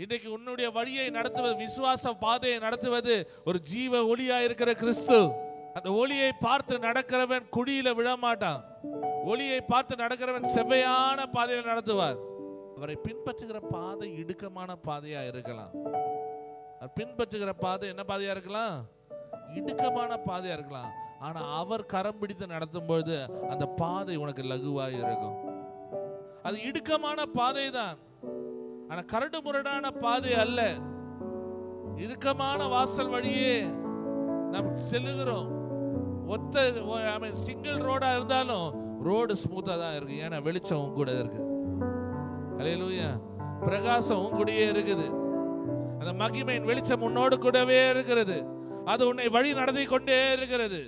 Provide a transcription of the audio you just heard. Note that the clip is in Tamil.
இன்றைக்கு உன்னுடைய வழியை நடத்துவது, விசுவாச பாதையை நடத்துவது ஒரு ஜீவ ஒளியா இருக்கிற கிறிஸ்து. அந்த ஒளியை பார்த்து நடக்கிறவன் குழியில விழமாட்டான். ஒளியை பார்த்து நடக்கிறவன் செவ்வையான பாதையில் நடத்துவார். அவரை பின்பற்றுகிற பாதை இடுக்கமான பாதையா இருக்கலாம். பின்பற்றுகிற பாதை என்ன பாதையா இருக்கலாம்? இடுக்கமான பாதையா இருக்கலாம். ஆனா அவர் கரம் பிடித்து நடத்தும் பொழுது அந்த பாதை உனக்கு லகுவாய் இருக்கும். அது இடுக்கமான பாதை தான், ஆனா கரடு முரடான பாதை அல்ல. இறுக்கமான வாசல் வழியே நாம் செல்லுகிறோம். சிங்கிள் ரோடா இருந்தாலும் ரோடு ஸ்மூத்தா தான் இருக்கு. ஏன்னா வெளிச்சம் கூட இருக்கு. ஹல்லேலூயா. பிரகாசம் கூடயே இருக்குது. அந்த மகிமையின் வெளிச்சம் உன்னோடு கூடவே இருக்கிறது. அது உன்னை வழி நடத்தி கொண்டே இருக்கிறது.